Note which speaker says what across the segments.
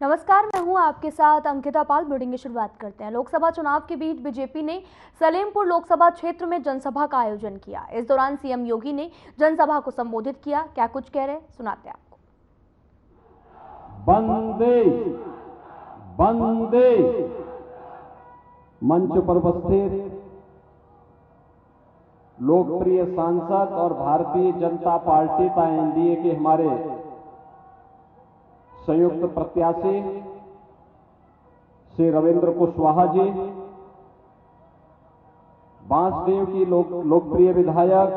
Speaker 1: नमस्कार, मैं हूं आपके साथ अंकिता पाल। ब्रीडिंग की शुरुआत करते हैं। लोकसभा चुनाव के बीच बीजेपी ने सलेमपुर लोकसभा क्षेत्र में जनसभा का आयोजन किया। इस दौरान सीएम योगी ने जनसभा को संबोधित किया। क्या कुछ कह रहे, सुनाते हैं आपको।
Speaker 2: वंदे वंदे मंच पर उपस्थित लोकप्रिय सांसद और भारतीय जनता पार्टी का एनडीए के हमारे संयुक्त प्रत्याशी श्री रविंद्र कुशवाहा जी, बांसदेव की लोकप्रिय विधायक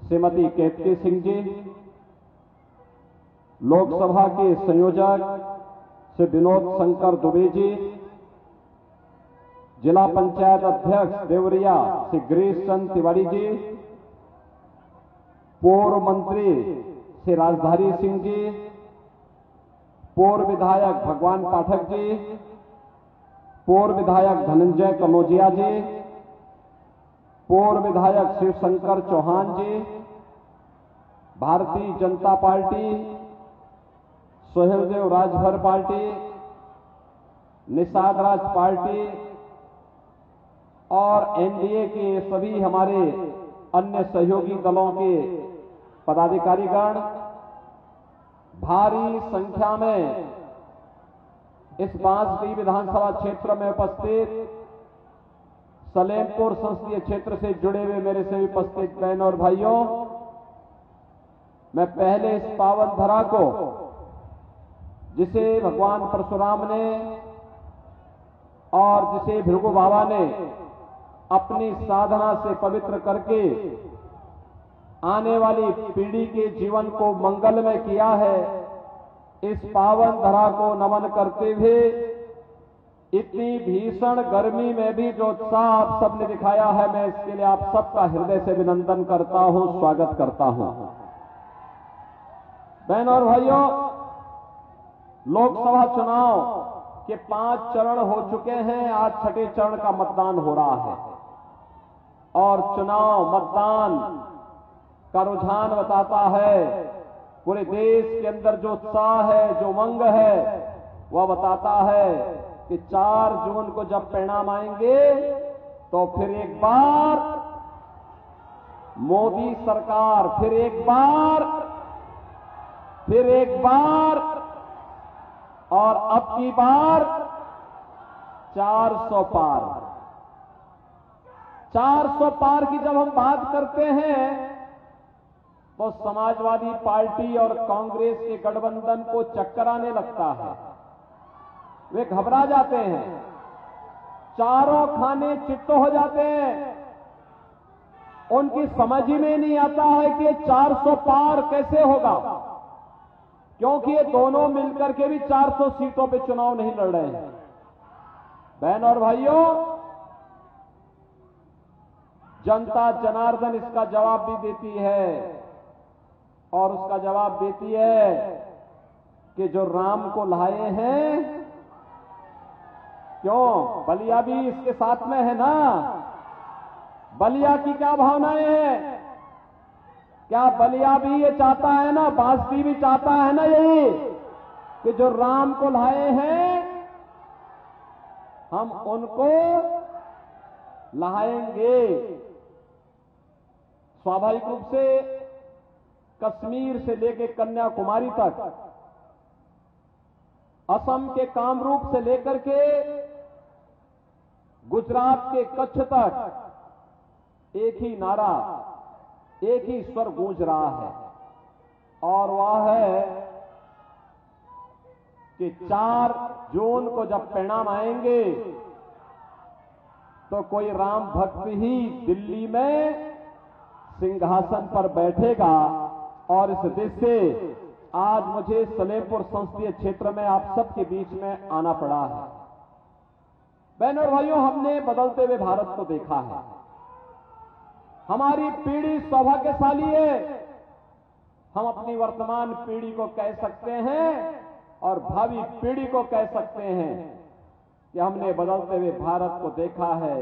Speaker 2: श्रीमती केतकी सिंह जी, लोकसभा के संयोजक श्री विनोद शंकर दुबे जी, जिला पंचायत अध्यक्ष देवरिया श्री गिरीश चंद तिवारी जी, पूर्व मंत्री श्री राजधारी सिंह जी, पूर्व विधायक भगवान पाठक जी, पूर्व विधायक धनंजय कनौजिया जी, पूर्व विधायक शिवशंकर चौहान जी, Bharatiya Janata party, Suheldev Rajbhar party, Nishad Raj party और एनडीए के सभी हमारे अन्य सहयोगी दलों के पदाधिकारीगण भारी संख्या में इस बांसडीह विधानसभा क्षेत्र में उपस्थित सलेमपुर संसदीय क्षेत्र से जुड़े हुए मेरे सभी उपस्थित बहन और भाइयों, मैं पहले इस पावन धरा को, जिसे भगवान परशुराम ने और जिसे भृगु बाबा ने अपनी साधना से पवित्र करके आने वाली पीढ़ी के जीवन को मंगलमय किया है, इस पावन धरा को नमन करते हुए इतनी भीषण गर्मी में भी जो उत्साह आप सबने दिखाया है, मैं इसके लिए आप सबका हृदय से अभिनंदन करता हूं, स्वागत करता हूं। बहनों और भाइयों, लोकसभा चुनाव के 5 चरण हो चुके हैं। आज छठे चरण का मतदान हो रहा है और चुनाव मतदान का रुझान बताता है, पूरे देश के अंदर जो उत्साह है, जो उमंग है, वह बताता है कि 4 जून को जब परिणाम आएंगे तो फिर एक बार मोदी सरकार, फिर एक बार और अब की बार 400 पार। 400 पार की जब हम बात करते हैं तो समाजवादी पार्टी और कांग्रेस के गठबंधन को चक्कर आने लगता है, वे घबरा जाते हैं, चारों खाने चिट्टो हो जाते हैं। उनकी समझ ही में नहीं आता है कि 400 पार कैसे होगा, क्योंकि ये दोनों मिलकर के भी 400 सीटों पे चुनाव नहीं लड़ रहे हैं। बहन और भाइयों, जनता जनार्दन इसका जवाब भी देती है और उसका जवाब देती है कि जो राम को लाए हैं, क्यों बलिया भी इसके साथ में है ना। बलिया की क्या भावनाएं हैं, क्या बलिया भी ये चाहता है ना, बांसडीह भी चाहता है ना यही कि जो राम को लाए हैं हम उनको लाएंगे। स्वाभाविक रूप से कश्मीर से लेकर कन्याकुमारी तक, असम के कामरूप से लेकर के गुजरात के कच्छ तक एक ही नारा, एक ही स्वर गूंज रहा है और वह है कि 4 जून को जब परिणाम आएंगे तो कोई राम भक्त ही दिल्ली में सिंहासन पर बैठेगा। और इस देश से आज मुझे सलेमपुर संसदीय क्षेत्र में आप सबके बीच में आना पड़ा है। बहनों और भाइयों, हमने बदलते हुए भारत को देखा है। हमारी पीढ़ी सौभाग्यशाली है। हम अपनी वर्तमान पीढ़ी को कह सकते हैं और भावी पीढ़ी को कह सकते हैं कि हमने बदलते हुए भारत को देखा है।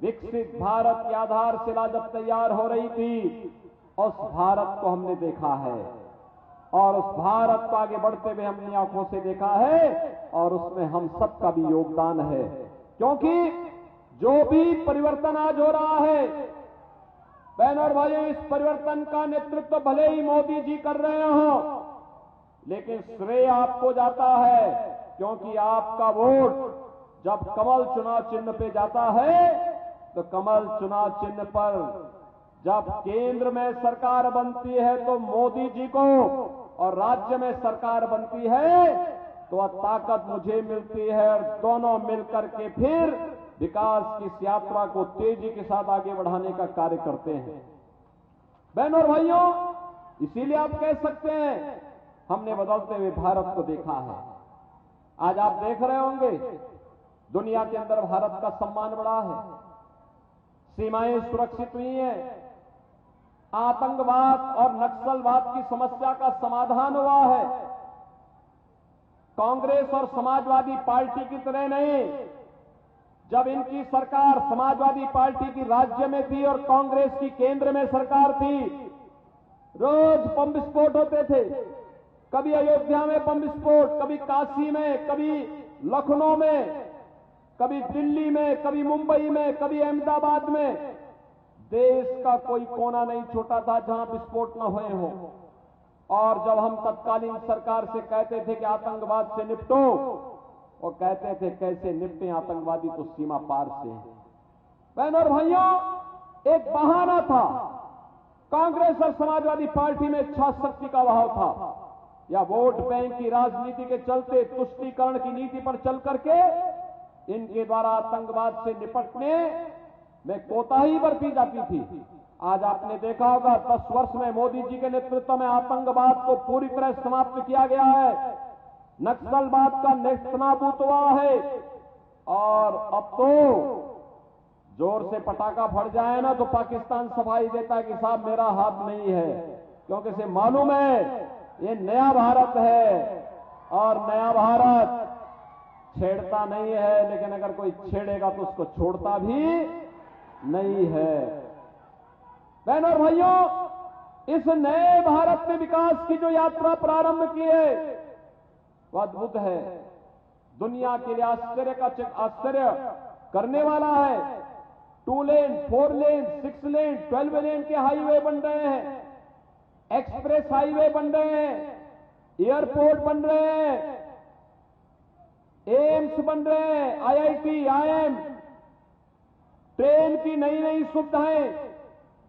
Speaker 2: विकसित भारत की आधारशिला जब तैयार हो रही थी, उस भारत को हमने देखा है और उस भारत को आगे बढ़ते हुए हमने आंखों से देखा है और उसमें हम सबका भी योगदान है। क्योंकि जो भी परिवर्तन आज हो रहा है, बहनों और भाइयों, इस परिवर्तन का नेतृत्व भले ही मोदी जी कर रहे हो, लेकिन श्रेय आपको जाता है, क्योंकि आपका वोट जब कमल चुनाव चिन्ह पे जाता है तो कमल चुनाव चिन्ह पर जब केंद्र में सरकार बनती है तो मोदी जी को, और राज्य में सरकार बनती है तो वह ताकत मुझे मिलती है, और दोनों मिलकर के फिर विकास की इस यात्रा को तेजी के साथ आगे बढ़ाने का कार्य करते हैं। बहनों और भाइयों, इसीलिए आप कह सकते हैं हमने बदलते हुए भारत को देखा है। आज आप देख रहे होंगे दुनिया के अंदर भारत का सम्मान बढ़ा है, सीमाएं सुरक्षित हुई हैं, आतंकवाद और नक्सलवाद की समस्या का समाधान हुआ है। कांग्रेस और समाजवादी पार्टी की तरह नहीं, जब इनकी सरकार समाजवादी पार्टी की राज्य में थी और कांग्रेस की केंद्र में सरकार थी, रोज बम विस्फोट होते थे। कभी अयोध्या में बम विस्फोट, कभी काशी में, कभी लखनऊ में, कभी दिल्ली में, कभी मुंबई में, कभी अहमदाबाद में। देश का कोई कोना नहीं छोटा था जहां विस्फोट न हुए हो। और जब हम तत्कालीन सरकार से कहते थे कि आतंकवाद से निपटो, वो कहते थे कैसे निपटें, आतंकवादी तो सीमा पार से हैं। बहनों और भाइयों, एक बहाना था। कांग्रेस और समाजवादी पार्टी में इच्छा शक्ति का अभाव था, या वोट बैंक की राजनीति के चलते तुष्टीकरण की नीति पर चल करके इनके द्वारा आतंकवाद से निपटने में कोताही बरती जाती थी। आज आपने देखा होगा 10 वर्ष में मोदी जी के नेतृत्व में आतंकवाद को पूरी तरह समाप्त किया गया है, नक्सलवाद का नेस्तनाबूद हुआ है, और अब तो जोर से पटाखा फट जाए ना तो पाकिस्तान सफाई देता है कि साहब मेरा हाथ नहीं है, क्योंकि इसे मालूम है ये नया भारत है और नया भारत छेड़ता नहीं है, लेकिन अगर कोई छेड़ेगा तो उसको छोड़ता भी नहीं है। बहनों और भाइयों, इस नए भारत में विकास की जो यात्रा प्रारंभ की है वह अद्भुत है, दुनिया के लिए आश्चर्य करने वाला है। 2 लेन, 4 लेन, 6 लेन, 12 लेन के हाईवे बन रहे हैं, एक्सप्रेस हाईवे बन रहे हैं, एयरपोर्ट बन रहे हैं, एम्स बन रहे हैं, IIT, IIM, ट्रेन की नई नई सुविधाएं,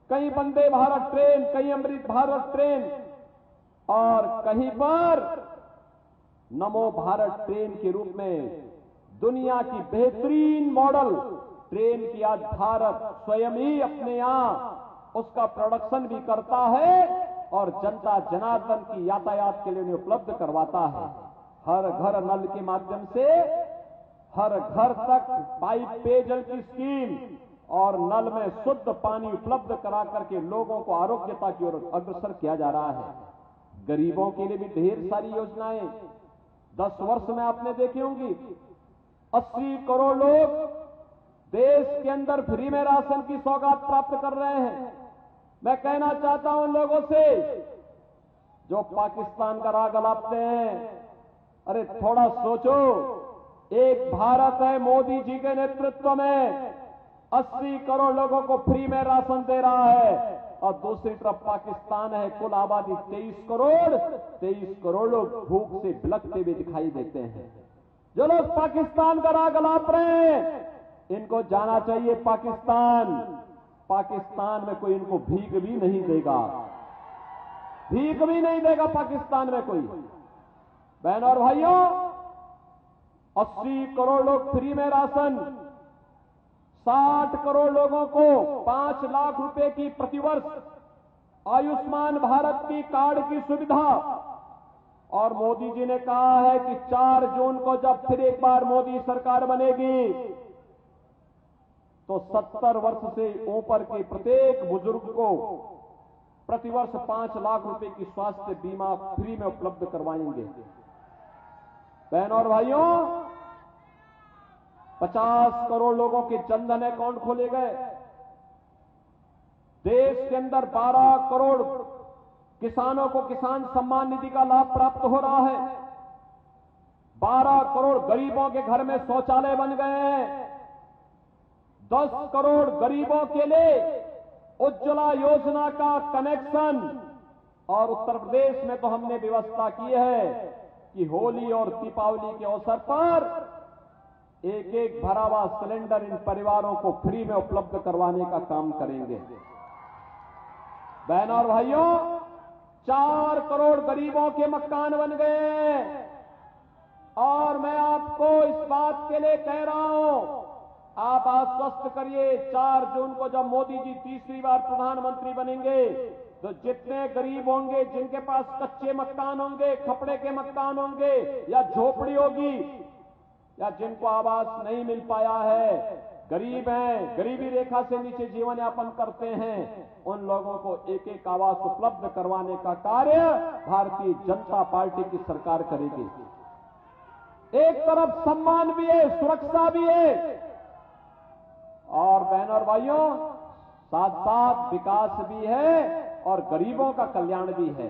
Speaker 2: कहीं वंदे भारत ट्रेन, कहीं अमृत भारत ट्रेन, और कहीं पर नमो भारत ट्रेन के रूप में दुनिया की बेहतरीन मॉडल ट्रेन की आज भारत स्वयं ही अपने यहां उसका प्रोडक्शन भी करता है और जनता जनार्दन की यातायात के लिए उन्हें उपलब्ध करवाता है। हर घर नल के माध्यम से हर घर तक पाइप पेयजल की स्कीम और नल में शुद्ध पानी उपलब्ध करा करके लोगों को आरोग्यता की ओर अग्रसर किया जा रहा है। गरीबों के लिए भी ढेर सारी योजनाएं 10 वर्ष में आपने देखी होंगी। 80 करोड़ लोग देश के अंदर फ्री में राशन की सौगात प्राप्त कर रहे हैं। मैं कहना चाहता हूं उन लोगों से जो पाकिस्तान का राग अलापते हैं, अरे थोड़ा सोचो, एक भारत है मोदी जी के नेतृत्व में 80 करोड़ लोगों को फ्री में राशन दे रहा है, और दूसरी तरफ पाकिस्तान है, कुल आबादी 23 करोड़ लोग भूख से बिलखते हुए दिखाई देते हैं। जो लोग पाकिस्तान का राग अलाप रहे हैं, इनको जाना चाहिए पाकिस्तान में कोई इनको भीख भी नहीं देगा, भीख भी नहीं देगा पाकिस्तान में कोई। बहनों और भाइयों, 80 करोड़ लोग फ्री में राशन, 60 करोड़ लोगों को 5 लाख रुपए की प्रतिवर्ष आयुष्मान भारत की कार्ड की सुविधा, और मोदी जी ने कहा है कि 4 जून को जब फिर एक बार मोदी सरकार बनेगी तो 70 वर्ष से ऊपर के प्रत्येक बुजुर्ग को प्रतिवर्ष 5 लाख रुपए की स्वास्थ्य बीमा फ्री में उपलब्ध करवाएंगे। बहनों और भाइयों, 50 करोड़ लोगों के जनधन अकाउंट खोले गए। देश के अंदर 12 करोड़ किसानों को किसान सम्मान निधि का लाभ प्राप्त हो रहा है। 12 करोड़ गरीबों के घर में शौचालय बन गए हैं। 10 करोड़ गरीबों के लिए उज्ज्वला योजना का कनेक्शन, और उत्तर प्रदेश में तो हमने व्यवस्था की है कि होली और दीपावली के अवसर पर एक एक भरा हुआ सिलेंडर इन परिवारों को फ्री में उपलब्ध करवाने का काम करेंगे। बहनों और भाइयों, 4 करोड़ गरीबों के मकान बन गए, और मैं आपको इस बात के लिए कह रहा हूं, आप आश्वस्त करिए 4 जून को जब मोदी जी तीसरी बार प्रधानमंत्री बनेंगे तो जितने गरीब होंगे, जिनके पास कच्चे मकान होंगे, खपड़े के मकान होंगे या झोपड़ी होगी, या जिनको आवास नहीं मिल पाया है, गरीब हैं, गरीबी रेखा से नीचे जीवन यापन करते हैं, उन लोगों को एक एक आवास उपलब्ध करवाने का कार्य भारतीय जनता पार्टी की सरकार करेगी। एक तरफ सम्मान भी है, सुरक्षा भी है, और बहनों और भाइयों, साथ साथ विकास भी है और गरीबों का कल्याण भी है।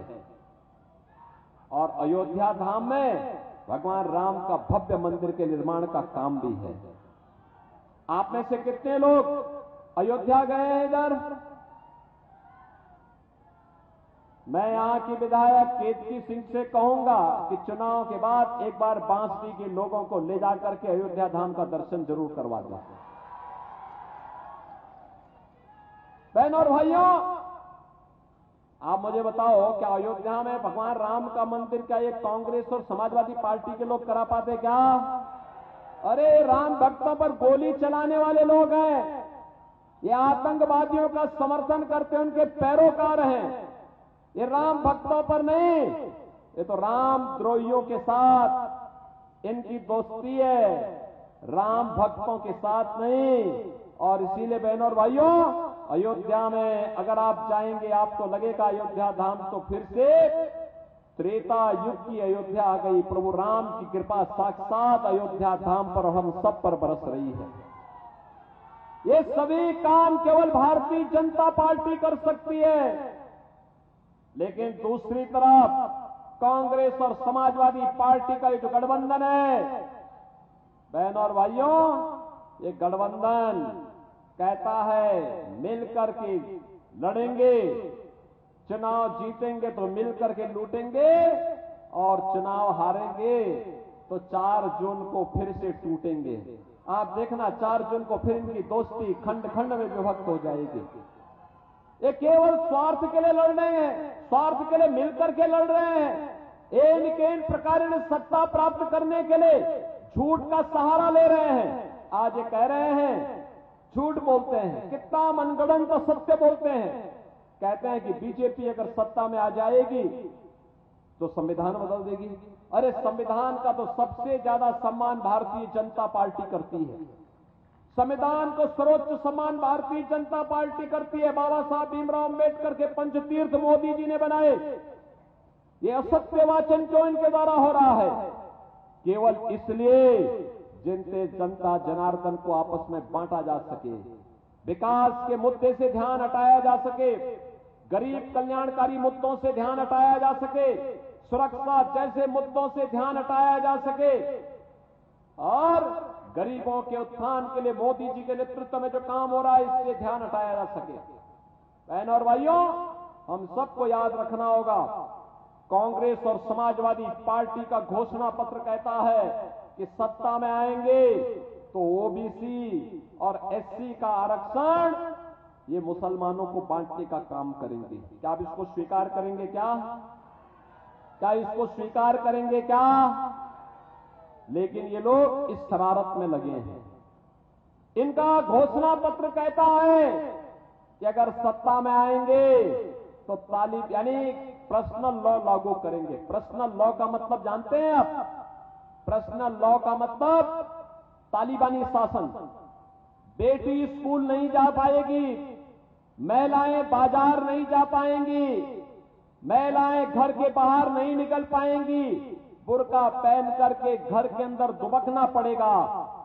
Speaker 2: और अयोध्या धाम में भगवान राम का भव्य मंदिर के निर्माण का काम भी है। आप में से कितने लोग अयोध्या गए हैं इधर? मैं यहां की विधायक केतकी सिंह से कहूंगा कि चुनाव के बाद एक बार बांसडी के लोगों को ले जाकर के अयोध्या धाम का दर्शन जरूर करवा दें। बहनों और भाइयों, आप मुझे बताओ, क्या अयोध्या में भगवान राम का मंदिर क्या ये कांग्रेस और समाजवादी पार्टी के लोग करा पाते क्या? अरे राम भक्तों पर गोली चलाने वाले लोग हैं, ये आतंकवादियों का समर्थन करते उनके पैरोकार हैं, ये राम भक्तों पर नहीं, ये तो राम द्रोहियों के साथ इनकी दोस्ती है, राम भक्तों के साथ नहीं। और इसीलिए बहनों और भाइयों, अयोध्या में अगर आप जाएंगे आपको लगेगा अयोध्या धाम तो फिर से त्रेता युग की अयोध्या आ गई। प्रभु राम की कृपा साक्षात अयोध्या धाम पर हम सब पर बरस रही है। ये सभी काम केवल भारतीय जनता पार्टी कर सकती है, लेकिन दूसरी तरफ कांग्रेस और समाजवादी पार्टी का ये जो गठबंधन है, बहनों और भाइयों, ये गठबंधन कहता है मिलकर के लड़ेंगे, चुनाव जीतेंगे तो मिलकर के लूटेंगे, और चुनाव हारेंगे तो 4 जून को फिर से टूटेंगे। आप देखना 4 जून को फिर इनकी दोस्ती खंड खंड में विभक्त हो जाएगी। ये केवल स्वार्थ के लिए लड़ रहे हैं, स्वार्थ के लिए मिलकर के लड़ रहे हैं। इन प्रकार ने सत्ता प्राप्त करने के लिए झूठ का सहारा ले रहे हैं। आज ये कह रहे हैं, झूठ बोलते हैं, कितना मनगढ़ंत तो सत्य बोलते हैं। कहते हैं कि बीजेपी अगर सत्ता में आ जाएगी तो संविधान बदल देगी। अरे संविधान का तो सबसे ज्यादा सम्मान भारतीय जनता पार्टी करती है। संविधान को सर्वोच्च सम्मान भारतीय जनता पार्टी करती है। बाबा साहब भीमराव अंबेडकर के पंचतीर्थ मोदी जी ने बनाए। ये असत्य वाचन क्यों इनके द्वारा हो रहा है? केवल इसलिए जिनसे जनता जनार्दन को आपस में बांटा जा सके, विकास के मुद्दे से ध्यान हटाया जा सके, गरीब कल्याणकारी मुद्दों से ध्यान हटाया जा सके, सुरक्षा जैसे मुद्दों से ध्यान हटाया जा सके, और गरीबों के उत्थान के लिए मोदी जी के नेतृत्व में जो काम हो रहा है इससे ध्यान हटाया जा सके। बहनों और भाइयों, हम सबको याद रखना होगा, कांग्रेस और समाजवादी पार्टी का घोषणा पत्र कहता है कि सत्ता में आएंगे तो ओबीसी और एससी का आरक्षण ये मुसलमानों को बांटने का काम करेंगे। क्या आप इसको स्वीकार करेंगे? क्या इसको स्वीकार करेंगे क्या? लेकिन ये लोग इस शरारत में लगे हैं। इनका घोषणा पत्र कहता है कि अगर सत्ता में आएंगे तो तालिब यानी पर्सनल लॉ लागू करेंगे। पर्सनल लॉ का मतलब जानते हैं आप? पर्सनल लॉ का मतलब तालिबानी शासन। बेटी स्कूल नहीं जा पाएगी, महिलाएं बाजार नहीं जा पाएंगी, महिलाएं घर के बाहर नहीं निकल पाएंगी, बुर्का पहन करके घर के अंदर दुबकना पड़ेगा।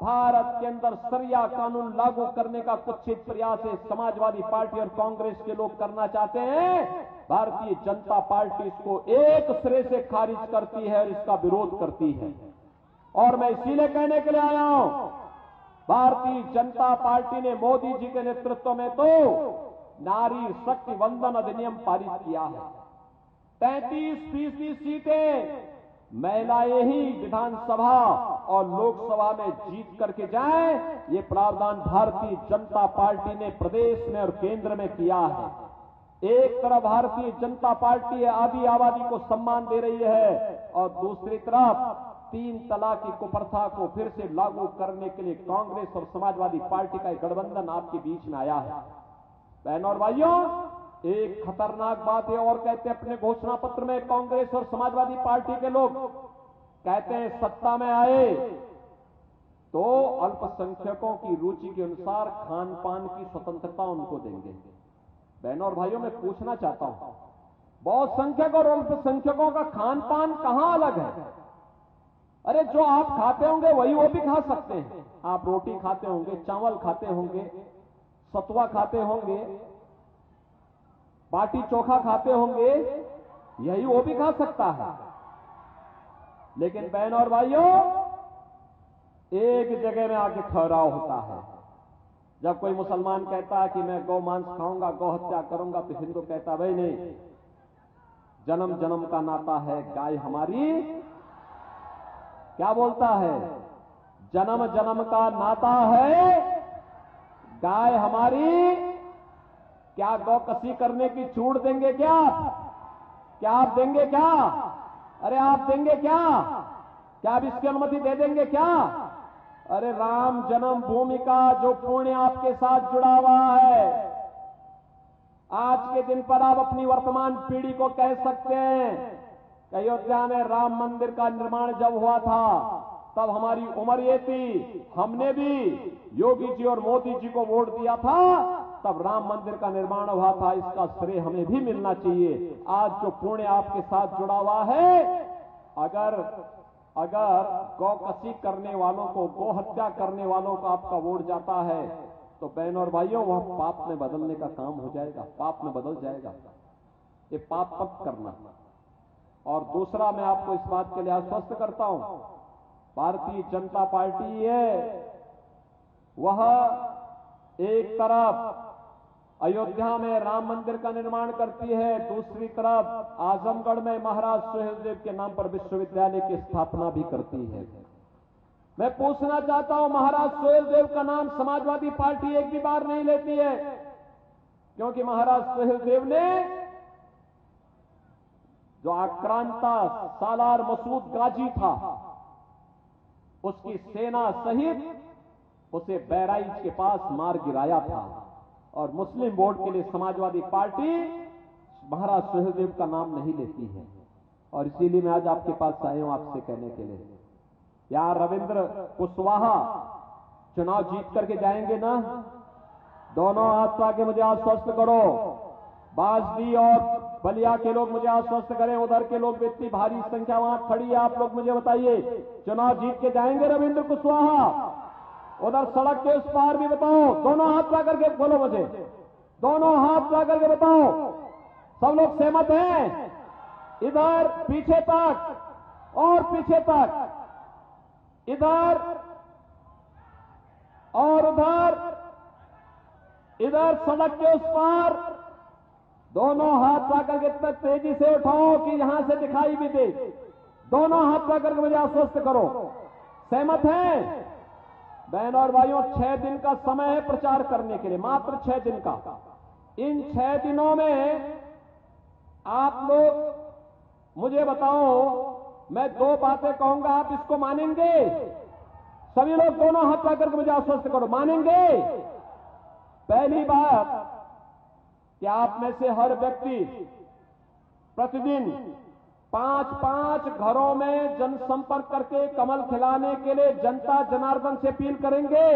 Speaker 2: भारत के अंदर शरिया कानून लागू करने का कुत्सित प्रयास है समाजवादी पार्टी और कांग्रेस के लोग करना चाहते हैं। भारतीय जनता पार्टी इसको एक सिरे से खारिज करती है और इसका विरोध करती है। और मैं इसीलिए कहने के लिए आया हूं, भारतीय जनता पार्टी ने मोदी जी के नेतृत्व में तो नारी शक्ति वंदन अधिनियम पारित किया है। 33% सीटें महिलाएं ही विधानसभा और लोकसभा में जीत करके जाएं, ये प्रावधान भारतीय जनता पार्टी ने प्रदेश में और केंद्र में किया है। एक तरफ भारतीय जनता पार्टी आधी आबादी को सम्मान दे रही है और दूसरी तरफ 3 तलाक की कुप्रथा को फिर से लागू करने के लिए कांग्रेस और समाजवादी पार्टी का एक गठबंधन आपके बीच में आया है। बहनों और भाइयों, एक खतरनाक बात है और कहते हैं अपने घोषणा पत्र में कांग्रेस और समाजवादी पार्टी के लोग कहते हैं सत्ता में आए तो अल्पसंख्यकों की रुचि के अनुसार खान पान की स्वतंत्रता उनको देंगे। बहनों और भाइयों, मैं पूछना चाहता हूं, बहुत संख्यक और अल्पसंख्यकों का खान पान कहां अलग है? अरे जो आप खाते होंगे वही वो भी खा सकते हैं। आप रोटी खाते होंगे, चावल खाते होंगे, सतुआ खाते होंगे, बाटी चोखा खाते होंगे, यही वो भी खा सकता है। लेकिन बहनों और भाइयों, एक जगह में आके ठहराव होता है। जब कोई मुसलमान कहता है कि मैं गौ मांस खाऊंगा, गौ हत्या करूंगा, तो हिंदू कहता भाई नहीं, जन्म जन्म का नाता है, गाय हमारी, क्या बोलता है, जन्म जन्म का नाता है, गाय हमारी। क्या गौ कसी करने की छूट देंगे क्या आप देंगे क्या? अरे आप देंगे क्या आप इसकी अनुमति दे देंगे क्या? अरे राम जन्मभूमि का जो पुण्य आपके साथ जुड़ा हुआ है, आज के दिन पर आप अपनी वर्तमान पीढ़ी को कह सकते हैं, अयोध्या में राम मंदिर का निर्माण जब हुआ था तब हमारी उम्र ये थी, हमने भी योगी जी और मोदी जी को वोट दिया था, तब राम मंदिर का निर्माण हुआ था, इसका श्रेय हमें भी मिलना चाहिए। आज जो पुण्य आपके साथ जुड़ा हुआ है, अगर गौकसी करने वालों को, गौ हत्या करने वालों को आपका वोट जाता है तो बहनों और भाइयों, वह पाप में बदलने का काम हो जाएगा, पाप में बदल जाएगा। ये पाप मत करना। और दूसरा, मैं आपको इस बात के लिए आश्वस्त करता हूं, भारतीय जनता पार्टी है वह एक तरफ अयोध्या में राम मंदिर का निर्माण करती है, दूसरी तरफ आजमगढ़ में महाराज सुहेलदेव के नाम पर विश्वविद्यालय की स्थापना भी करती है। मैं पूछना चाहता हूं, महाराज सुहेलदेव का नाम समाजवादी पार्टी एक भी बार नहीं लेती है, क्योंकि महाराज सुहेलदेव ने जो आक्रांता सालार मसूद गाजी था, उसकी सेना सहित उसे बहराइच के पास मार गिराया था। और मुस्लिम वोट के लिए समाजवादी पार्टी महाराज सुहेलदेव का नाम नहीं लेती है। और इसीलिए मैं आज आपके पास आया हूं आपसे कहने के लिए, यार रविंद्र कुशवाहा चुनाव जीत करके जाएंगे ना? दोनों हाथ आके मुझे आश्वस्त करो। बासडी और बलिया के लोग मुझे आश्वस्त करें, उधर के लोग इतनी भारी संख्या वहां खड़ी है, आप लोग मुझे बताइए, चुनाव जीत के जाएंगे रविंद्र कुशवाहा? उधर सड़क के उस पार भी बताओ, दोनों हाथ ला करके बोलो मुझे, दोनों हाथ ला करके बताओ, सब लोग सहमत हैं? इधर पीछे तक और पीछे तक, इधर और उधर, इधर सड़क के उस पार, दोनों हाथ ला करके इतना तेजी से उठाओ कि यहां से दिखाई भी दे। दोनों हाथ ला करके मुझे आश्वस्त करो, सहमत हैं? बहनों और भाइयों, 6 दिन का समय है प्रचार करने के लिए, मात्र 6 दिन का। इन 6 दिनों में आप लोग मुझे बताओ, मैं 2 बातें कहूंगा, आप इसको मानेंगे? सभी लोग दोनों हाथ ला करके मुझे आश्वस्त करो, मानेंगे? पहली बात कि आप में से हर व्यक्ति प्रतिदिन 5-5 घरों में जनसंपर्क करके कमल खिलाने के लिए जनता जनार्दन से अपील करेंगे।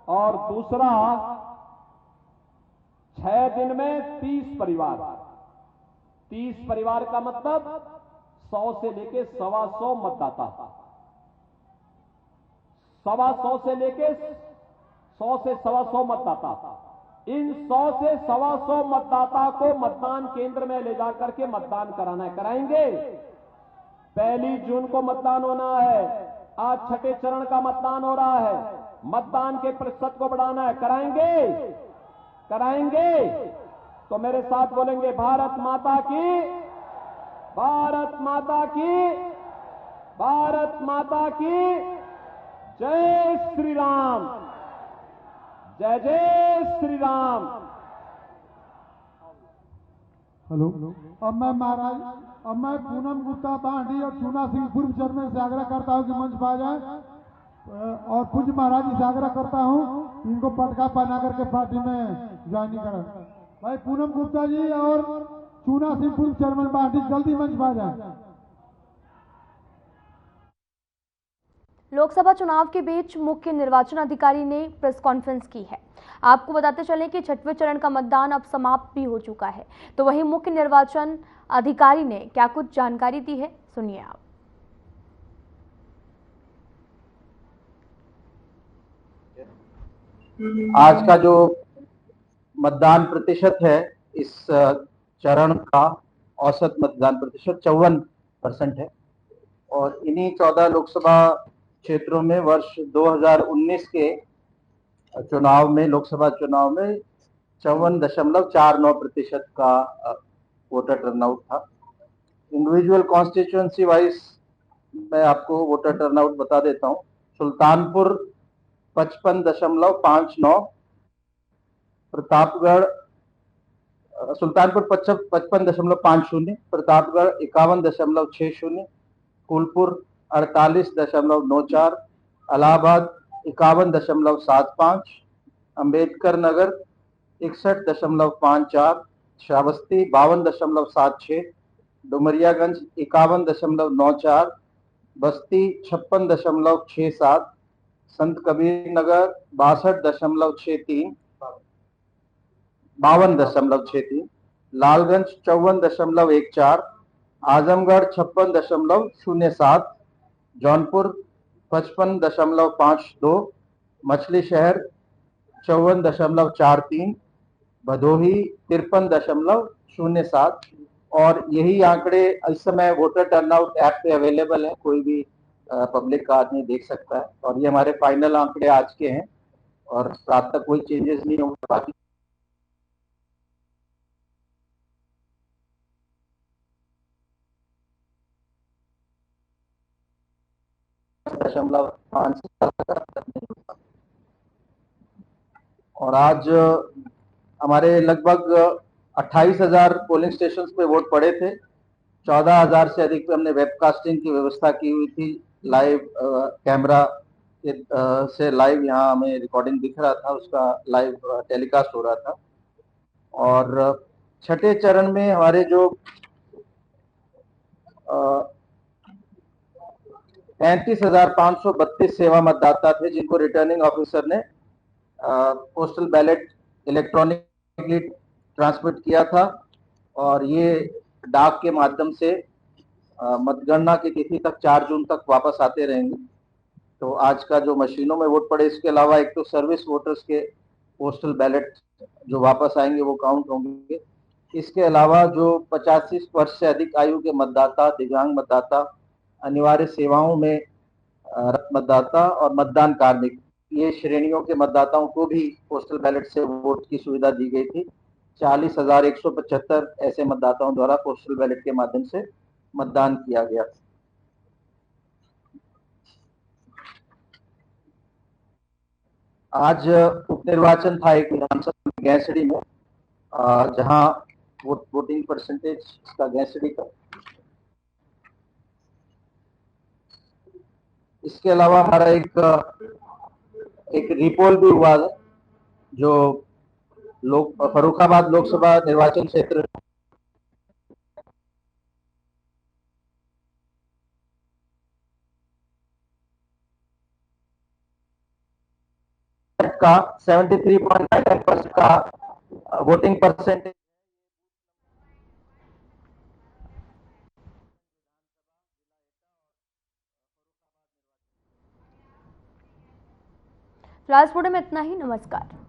Speaker 2: और दूसरा, 6 दिन में 30 परिवार का मतलब 100 से लेके 125 मतदाता, 100 से लेके 100 से 125 मतदाता, इन 100 से 125 मतदाता को मतदान केंद्र में ले जाकर के मतदान कराना है। कराएंगे? 1 जून को मतदान होना है। आज छठे चरण का मतदान हो रहा है। मतदान के प्रतिशत को बढ़ाना है। कराएंगे? कराएंगे? तो मेरे साथ बोलेंगे, भारत माता की, भारत माता की, भारत माता की जय श्री राम, जय जय श्री राम।
Speaker 3: हेलो। अब मैं पूनम गुप्ता बांडी और चूना सिंह पूर्व चेयरमैन से आग्रह करता हूं कि मंच पर आ जाए और पूज्य महाराज जी से आग्रह करता हूं कि इनको पटका पहना करके पार्टी में ज्वाइनिंग करें। भाई पूनम गुप्ता जी और चूना सिंह पूर्व चेयरमैन बांडी जल्दी मंच पर आ जाए।
Speaker 1: लोकसभा चुनाव के बीच मुख्य निर्वाचन अधिकारी ने प्रेस कॉन्फ्रेंस की है। आपको बताते चलें कि छठवें चरण का मतदान अब समाप्त भी हो चुका है। तो वहीं मुख्य निर्वाचन अधिकारी ने क्या कुछ जानकारी दी है, सुनिए आप।
Speaker 4: आज का जो मतदान प्रतिशत है, इस चरण का औसत मतदान प्रतिशत 54% है और इन्हीं 14 लोकसभा क्षेत्रों में वर्ष 2019 के चुनाव में, लोकसभा चुनाव में 54.49% का वोटर टर्नआउट था। इंडिविजुअल कॉन्स्टिट्यूएंसी वाइज मैं आपको वोटर टर्नआउट बता देता हूं। सुल्तानपुर 55.59, प्रतापगढ़ सुल्तानपुर 55.50, प्रतापगढ़ 51.60, फूलपुर 48.94, इलाहाबाद 51.75, अंबेडकर नगर 61.54, श्रावस्ती 52.76, डुमरियागंज 51.94, बस्ती 56.67, संत कबीर नगर 62.63, 52.63, लालगंज 54.14, आजमगढ़ 56.07, जौनपुर 55.52, मछली शहर 54.43, भदोही 53.07 और यही आंकड़े इस समय वोटर टर्नआउट ऐप पे अवेलेबल है। कोई भी पब्लिक का आदमी देख सकता है और ये हमारे फाइनल आंकड़े आज के हैं और रात तक कोई चेंजेस नहीं होंगे। बाकी 5 और आज हमारे लगभग 28,000 पोलिंग स्टेशन पे वोट पड़े थे। 14,000 से अधिक पे हमने वेबकास्टिंग की व्यवस्था की हुई थी। लाइव कैमरा से लाइव यहाँ हमें रिकॉर्डिंग दिख रहा था, उसका लाइव टेलीकास्ट हो रहा था। और छठे चरण में हमारे जो 35,532 सेवा मतदाता थे जिनको रिटर्निंग ऑफिसर ने पोस्टल बैलेट इलेक्ट्रॉनिकली ट्रांसमिट किया था और ये डाक के माध्यम से मतगणना की तिथि तक 4 जून तक वापस आते रहेंगे। तो आज का जो मशीनों में वोट पड़े, इसके अलावा एक तो सर्विस वोटर्स के पोस्टल बैलेट जो वापस आएंगे वो काउंट होंगे। इसके अलावा जो 85 वर्ष से अधिक आयु के मतदाता, दिव्यांग मतदाता, अनिवार्य सेवाओं में मतदाता और मतदान कार्मिक, ये श्रेणियों के मतदाताओं को भी पोस्टल बैलेट से वोट की सुविधा दी गई थी। 40,175 ऐसे मतदाताओं द्वारा पोस्टल बैलेट के माध्यम से मतदान किया गया। आज उपनिर्वाचन था एक विधानसभा गैंसड़ी में, जहां वोटिंग परसेंटेज इसका गैंसड़ी का। इसके अलावा हमारा एक रिपोल भी हुआ है जो फर्रुखाबाद लोकसभा निर्वाचन क्षेत्र का 73.99% का वोटिंग परसेंटेज
Speaker 1: फिलहाल इस वीडियो में इतना ही। नमस्कार।